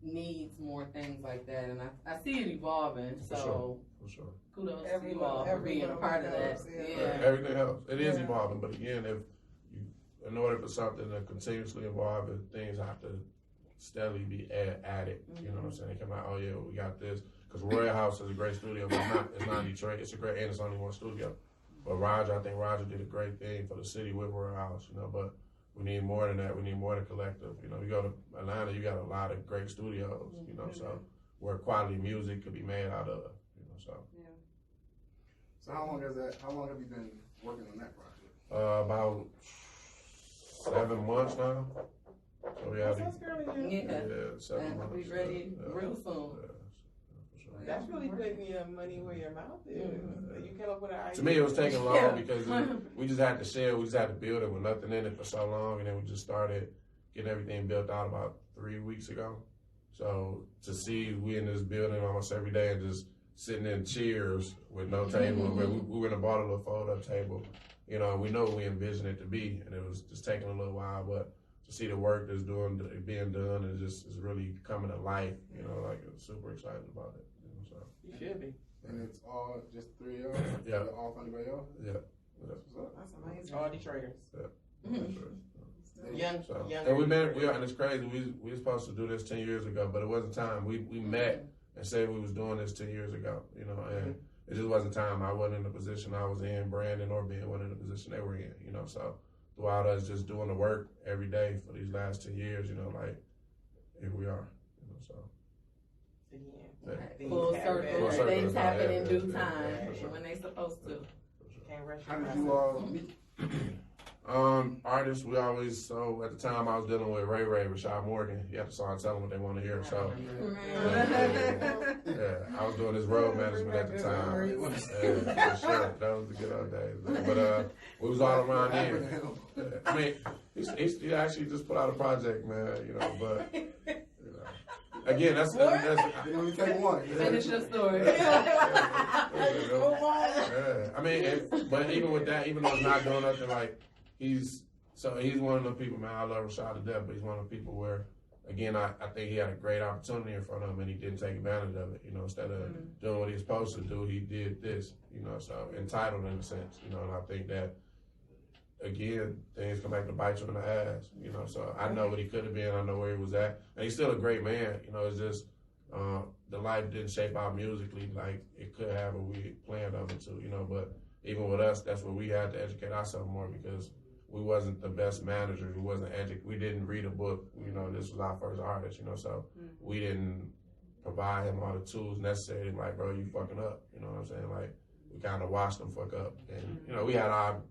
needs more things like that, and I see it evolving. So for sure. kudos to you all for being a part of that. Everything helps. It is evolving, but again, if you, in order for something to continuously evolve, things have to steadily be added. You know what I'm saying? They come out, oh yeah, we got this. Because Royal House is a great studio, but it's not Detroit. It's a great, and it's only one studio. But Roger, I think Roger did a great thing for the city with Royal House, you know, but we need more than that. We need more than collective. You know, you go to Atlanta, you got a lot of great studios, you know, so where quality music could be made out of, you know, so. So how long have you been working on that project? About 7 months now. So yeah, That's fairly new. 7 And months. we ready real soon. For sure. That's really putting your money where your mouth is. You came up with an idea. To me, it was taking long because we just had to share, we just had to build it with nothing in it for so long, and then we just started getting everything built out about 3 weeks ago. So to see we in this building almost every day and just sitting in chairs with no table, we were in a bought a little fold-up table, you know, we know what we envisioned it to be, and it was just taking a little while, but to see the work that's being done and just is really coming to life, you know, like I'm super excited about it. You know, so. You should be. And it's all just 3 of y'all? Yeah. All funded by y'all? Yeah. That's what's up. That's amazing. All Detroiters. Mm-hmm. Young, So, young. and and it's crazy. We were supposed to do this 10 years ago, but it wasn't time. We met and said we was doing this 10 years ago, you know, and it just wasn't time. I wasn't in the position I was in. Brandon or Ben wasn't in the position they were in, you know. So throughout us just doing the work every day for these last 10 years, you know, like here we are, you know. So Full circle. Full circle. Things happen in due Yeah, time for sure. when they supposed to. Can't rush How your did you process. all meet? Artists, we always, so at the time I was dealing with Ray Rashad Morgan. You have to start telling them what they want to hear. So yeah, I was doing his road management at the time. Yeah, for sure. That was the good old days. But we was all around here. I mean, he actually just put out a project, man, you know, but you know. Again, that's They only take one. Finish your story. yeah. I mean, but even with that, even though he's not doing nothing, like he's one of the people, man. I love Rashad to death, but he's one of the people where, again, I think he had a great opportunity in front of him and he didn't take advantage of it. You know, instead of doing what he was supposed to do, he did this. You know, so entitled in a sense. You know, and I think that again, things come back to bite you in the ass. You know, so I know what he could have been. I know where he was at, and he's still a great man. You know, it's just. The life didn't shape out musically like it could have if we planned on it to, you know, but even with us, that's where we had to educate ourselves more because we wasn't the best managers, we didn't read a book, you know, this was our first artist, you know, so we didn't provide him all the tools necessary, like, bro, you fucking up, you know what I'm saying, like, we kind of watched him fuck up, and, you know, we had our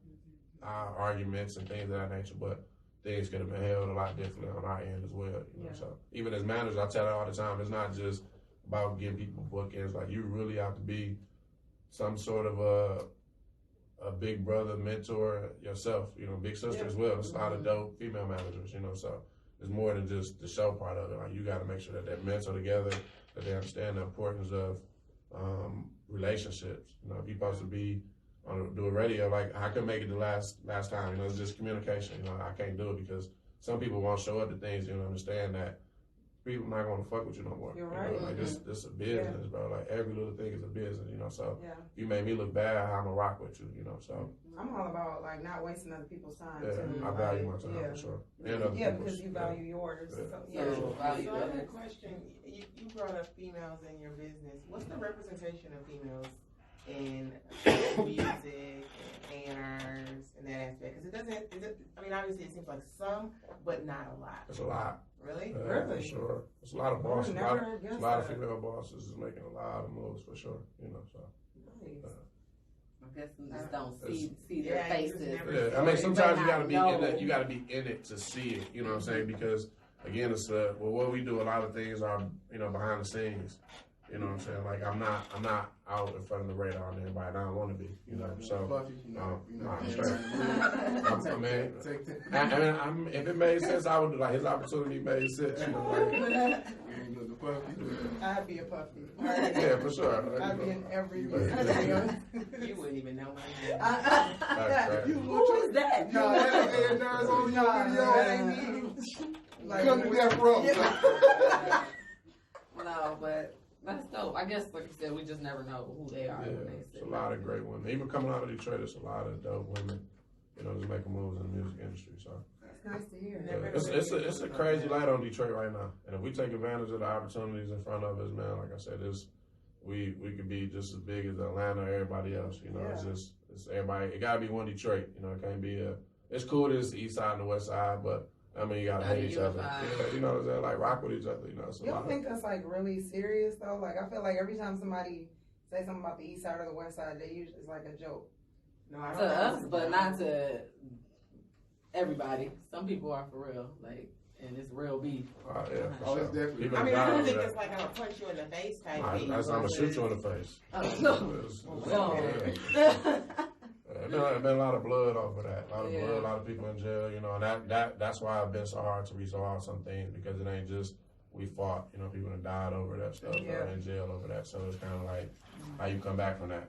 arguments and things of that nature, but things could have been held a lot differently on our end as well. You know? So even as managers, I tell her all the time, it's not just about giving people bookends. Like you really have to be some sort of a big brother, mentor yourself. You know, big sister as well. There's a lot of dope female managers. You know, so it's more than just the show part of it. Like you got to make sure that they're mentor together, that they understand the importance of relationships. You know, if you're supposed to be do a radio, like I couldn't make it the last time, you know, it's just communication, you know, I can't do it because some people won't show up to things, you know, understand that people not gonna fuck with you no more. You're you right. know? Like this a business, bro. Like every little thing is a business, you know, so you made me look bad, I'm gonna rock with you, you know, so. I'm all about like not wasting other people's time Yeah, too. I value my time for sure. And other Yeah, people's. because you value yours. Yeah. So, So, value So I have a that. question. You brought up females in your business. What's the representation of females in music and A&Rs and that aspect? Because I mean, obviously it seems like some, but not a lot. It's a lot. Really? For sure. There's a lot of bosses, never a lot of female bosses is making a lot of moves for sure, you know, so. I guess we just don't see their Yeah, you just faces. never Yeah, I mean, sometimes you gotta be in know. it. You gotta be in it to see it. You know what I'm saying? Because again, it's what we do. A lot of things are behind the scenes. You know what I'm saying? Like I'm not out in front of the radar on everybody. And I don't want to be. You know. So Buffy, I'm straight. I mean, take that. if it made sense, I would like his opportunity made sense. You know, like, You ain't doing the Buffy. I'd be a puppy. yeah, for sure. I'd be in every. You wouldn't even know my name. Right. Who is that? No, that ain't Aaron on your video. that ain't me. Like, Come to death row. No, but that's dope. I guess, like you said, we just never know who they are. Yeah, when they it's sit a lot down. of great women. Even coming out of Detroit, there's a lot of dope women. Just making moves in the music industry. So. It's nice to hear. It's a crazy light on Detroit right now, and if we take advantage of the opportunities in front of us, man, like I said, we could be just as big as Atlanta or everybody else. It's everybody. It gotta be one Detroit. It can't be It's cool that it's the East Side and the West Side, but I mean you gotta hate each other. Yeah, you know what I'm saying? Like rock with each other. It's a You lot don't think that's like really serious though? Like I feel like every time somebody say something about the East Side or the West Side, they usually it's like a joke. No, I To don't us, think but so. not to everybody. Some people are for real, like, and it's real beef. Yeah, for Oh, sure. it's definitely. People I mean, I die don't over think that. it's like I'm gonna punch you in the face type Nah, thing. I'm gonna shoot you in the face. There's been a lot of blood over that. A lot of blood, a lot of people in jail, and that's why it's been so hard to resolve some things because it ain't just we fought, people have died over that stuff or in jail over that. So it's kind of like how you come back from that,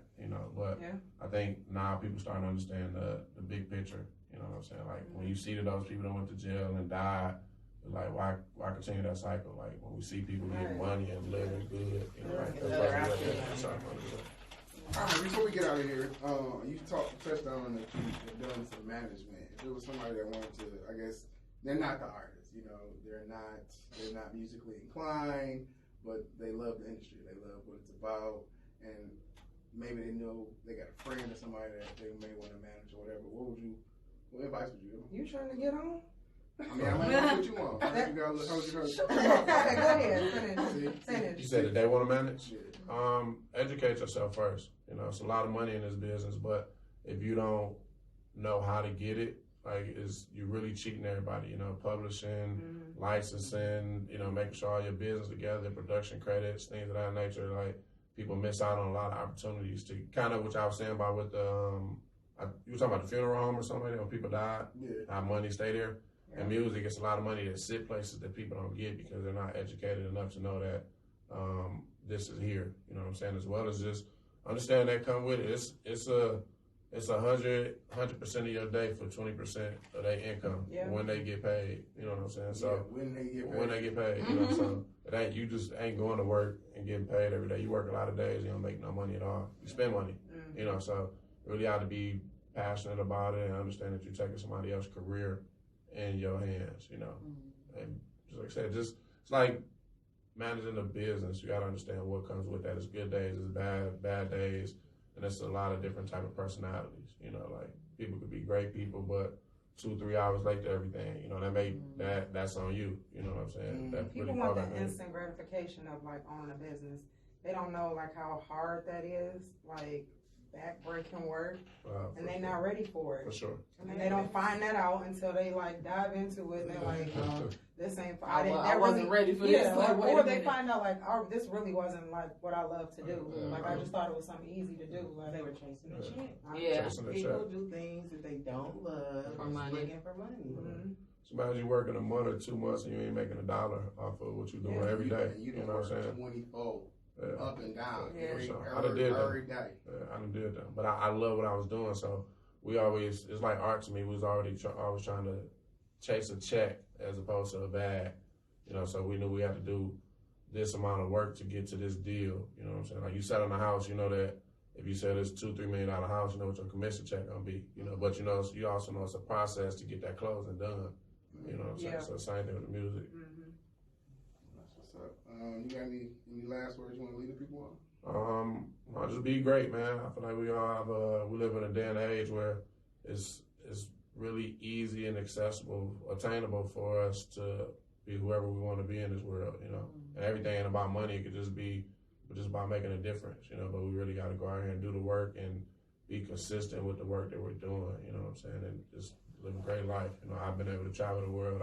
but I think now people starting to understand the big picture, you know what I'm saying? Like when you see that those people that went to jail and died, it's like why continue that cycle? Like when we see people getting money and living good, that's All right, before we get out of here, you touched on that you've done some management. If it was somebody that wanted to, I guess they're not the artist, they're not musically inclined, but they love the industry, they love what it's about, and maybe they know they got a friend or somebody that they may want to manage or whatever. What advice would you give them? You trying to get on? I mean, I might want to put you on. You gotta how you Okay, go ahead. Finish. You said that they want to manage? Yeah. Educate yourself first. It's a lot of money in this business, but if you don't know how to get it, like you're really cheating everybody. Publishing, licensing, making sure all your business together, production credits, things of that nature. Like people miss out on a lot of opportunities to kind of what I was saying about with the you were talking about the funeral home or something like that when people died, how money stay there. And music, it's a lot of money that sit places that people don't get because they're not educated enough to know that this is here. You know what I'm saying? As well as just understand that come with it. It's 100% of your day for 20% of their income when they get paid. You know what I'm saying? So when they get paid. so it ain't you just ain't going to work and getting paid every day. You work a lot of days, you don't make no money at all. You spend money. So really ought to be passionate about it and understand that you're taking somebody else's career in your hands, And just like I said, it's like managing a business. You got to understand what comes with that. It's good days, it's bad days, and it's a lot of different type of personalities. Like people could be great people, but 2-3 hours late to everything. That's on you. You know what I'm saying? That's People really want part of the it. instant gratification of like owning a business. They don't know like how hard that is, like back-breaking work, and they're not ready for it. For sure. And they don't find that out until they like dive into it and they're like, this ain't, I wasn't ready for this. Like, Wait or a they minute. find out like, oh, this really wasn't like what I love to do. Like I just thought it was something easy to do. Like They were chasing the check. Yeah. Chasing the People check. do things that they don't love For just money. looking for money. So imagine you working a month or 2 months and you ain't making $1 off of what you're doing every day. You know what I'm saying? 24 Yeah. up and down For sure. I done did that. every day. I done did that, but I love what I was doing. So it's like art to me. We was always trying to chase a check as opposed to a bag, So we knew we had to do this amount of work to get to this deal. You know what I'm saying? Like you sat on a house, you know that if you sell this $2-3 million house, you know what your commission check gonna be. But you also know it's a process to get that closing done. You know what I'm saying? So same thing with the music. That's what's up. You got any last words you want to leave the people on? I'll just be great, man. I feel like we all have we live in a day and age where it's really easy and accessible, attainable for us to be whoever we want to be in this world, And everything ain't about money. It could just be just about making a difference, But we really got to go out here and do the work and be consistent with the work that we're doing, you know what I'm saying, and just live a great life. You know, I've been able to travel the world.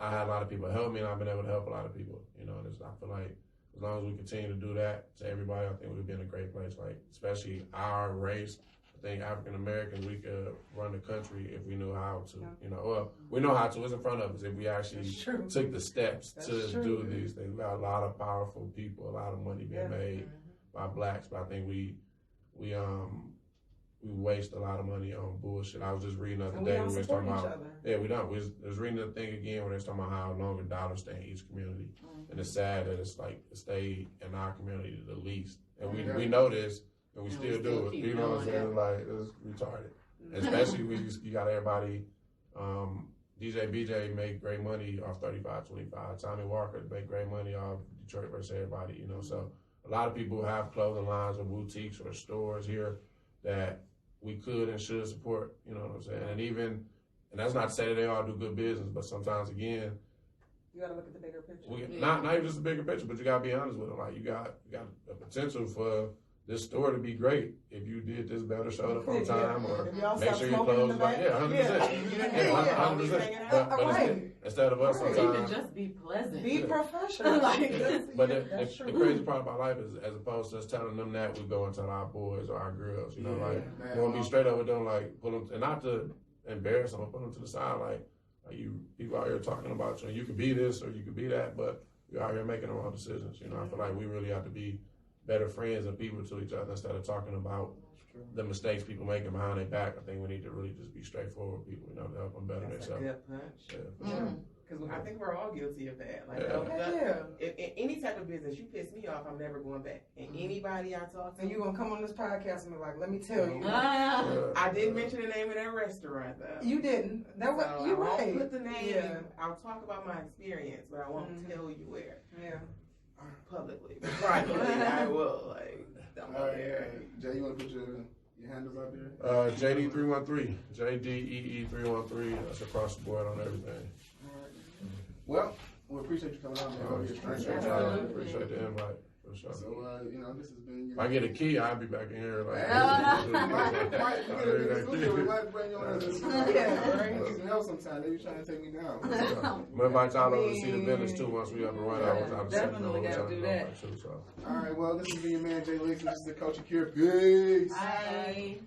I had a lot of people help me, and I've been able to help a lot of people, you know, and I feel like as long as we continue to do that to everybody, I think we'd be in a great place, like, especially our race. I think African Americans, we could run the country if we knew how to, you know, well, we know how to, it's in front of us, if we actually took the steps to do these things. We got a lot of powerful people, a lot of money being made by blacks, but I think we waste a lot of money on bullshit. I was just reading the other day, we were talking about, we don't. We was reading the thing again where they're talking about how long a dollar stay in each community. And it's sad that it's like it stayed in our community the least. And we know this, and we still do it. You know what I'm saying? Like, it's retarded. Especially when you got everybody, DJ BJ make great money off 35-25. Tommy Walker make great money off Detroit versus everybody, you know. So a lot of people have clothing lines or boutiques or stores here that we could and should support, you know what I'm saying? And that's not to say that they all do good business, but sometimes, again, you gotta look at the bigger picture. Not even just the bigger picture, but you gotta be honest with them. Like, you got the potential for this store to be great if you did this better, showed up on time, or make sure your clothes right. 100%. But instead of us, sometimes even just be pleasant, be professional. But the crazy part about life is, as opposed to us telling them that, we go and tell our boys or our girls, you know, like, we want to be straight up with them, like, pull them, and not to embarrass them, put them to the side, like you people out here talking about you, and you could be this or you could be that, but you're out here making the wrong decisions. You know, I feel like we really have to be better friends and people to each other instead of talking about the mistakes people making behind their back. I think we need to really just be straightforward with people, you know, to help them better themselves. Good punch. Yeah. Because I think we're all guilty of that. Like, if in any type of business, you piss me off, I'm never going back. And anybody I talk to, and you gonna come on this podcast and be like, let me tell you. I didn't mention the name of that restaurant though. You didn't. That was so you I won't right. put the name. I'll talk about my experience, but I won't tell you where. Yeah. Publicly, but privately, I will. Like, don't go there. Jay, you want to put your handles out there? JD313, JDEE313. That's across the board on everything. Well, we appreciate you coming out, man. Appreciate the invite. For sure. So, you know, this has been. If I get a key, I'll be back in here. Like, right. We might bring you on as a need some help sometime. They be trying to take me down. I'm gonna invite y'all over to see the vendors too once we up and running. Definitely gotta do that. All right, well, this has been your man Jay Licks. This is the Culture Cure. Peace. Bye.